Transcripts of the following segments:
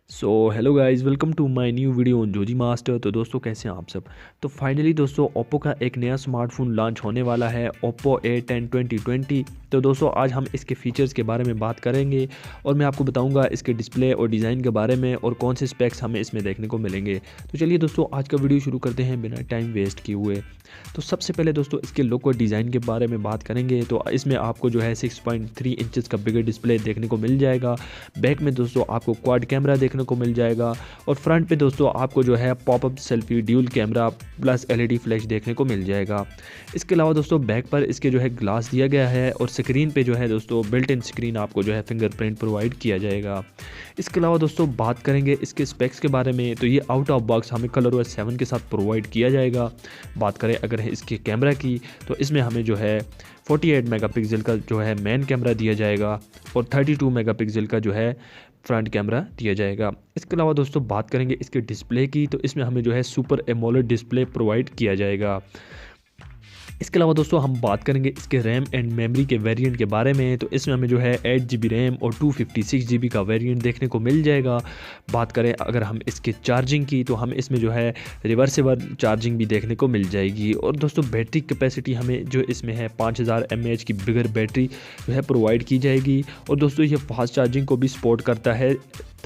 So hello guys, welcome to my new video on Joji master. तो दोस्तों कैसे हैं आप सब। तो फाइनली दोस्तों ओप्पो का एक नया स्मार्टफोन लॉन्च होने वाला है, ओप्पो A10 2020। तो दोस्तों आज हम इसके फीचर्स के बारे में बात करेंगे और मैं आपको बताऊंगा इसके डिस्प्ले और डिज़ाइन के बारे में और कौन से स्पेक्स हमें इसमें देखने को मिलेंगे। तो चलिए दोस्तों आज का वीडियो शुरू करते हैं बिना टाइम वेस्ट किए हुए। तो सबसे पहले दोस्तों इसके लुक और डिज़ाइन के बारे में बात करेंगे। तो इसमें आपको जो है 6.3 इंचज़ का बिगर डिस्प्ले देखने को मिल जाएगा। बैक में दोस्तों आपको क्वाड कैमरा देखने को मिल जाएगा और फ्रंट पे दोस्तों आपको जो है popup selfie dual camera plus LED flash देखने को मिल जाएगा। इसके अलावा दोस्तों बैक पर इसके जो है ग्लास दिया गया है और स्क्रीन पे जो है दोस्तों बिल्ट इन स्क्रीन आपको जो है फिंगरप्रिंट प्रोवाइड किया जाएगा। इसके अलावा दोस्तों बात करेंगे इसके स्पेक्स के बारे में, तो ये आउट ऑफ बॉक्स हमें ColorOS 7 के साथ प्रोवाइड किया जाएगा। बात करें अगर इसके कैमरा की, तो इसमें हमें जो है 48 मेगापिक्सल का जो है मेन कैमरा दिया जाएगा और 32 मेगापिक्सल का जो है फ्रंट कैमरा दिया जाएगा। इसके अलावा दोस्तों बात करेंगे इसके डिस्प्ले की, तो इसमें हमें जो है सुपर एमोलेड डिस्प्ले प्रोवाइड किया जाएगा। इसके अलावा दोस्तों हम बात करेंगे इसके रैम एंड मेमोरी के वेरिएंट के बारे में, तो इसमें हमें जो है 8GB रैम और 256GB का वेरिएंट देखने को मिल जाएगा। बात करें अगर हम इसके चार्जिंग की, तो हम इसमें जो है रिवर्सेबल चार्जिंग भी देखने को मिल जाएगी। और दोस्तों बैटरी कैपेसिटी हमें जो इसमें है 5000 mAh की बिगर बैटरी जो है प्रोवाइड की जाएगी। और दोस्तों ये फास्ट चार्जिंग को भी सपोर्ट करता है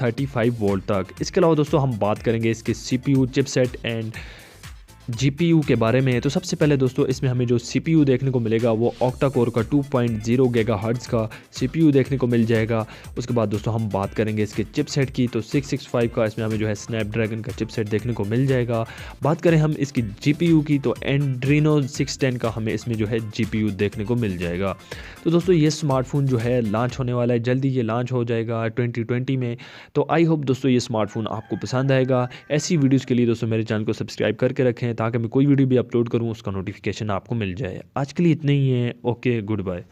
35 वोल्ट तक। इसके अलावा दोस्तों हम बात करेंगे इसके CPU चिपसेट एंड GPU के बारे में। तो सबसे पहले दोस्तों इसमें हमें जो CPU देखने को मिलेगा वो ऑक्टा कोर का 2.0 GHz का CPU देखने को मिल जाएगा। उसके बाद दोस्तों हम बात करेंगे इसके चिपसेट की, तो 665 का इसमें हमें जो है स्नैपड्रैगन का चिपसेट देखने को मिल जाएगा। बात करें हम इसकी GPU की, तो एंड्रीनो 610 का हमें इसमें जो है GPU देखने को मिल जाएगा। तो दोस्तों ये स्मार्टफोन जो है लॉन्च होने वाला है, जल्दी ये लॉन्च हो जाएगा 2020 में। तो आई होप दोस्तों ये स्मार्टफोन आपको पसंद आएगा। ऐसी वीडियोज़ के लिए दोस्तों मेरे चैनल को सब्सक्राइब करके रखें ताकि मैं कोई वीडियो भी अपलोड करूं उसका नोटिफिकेशन आपको मिल जाए। आज के लिए इतना ही है। Okay, good bye.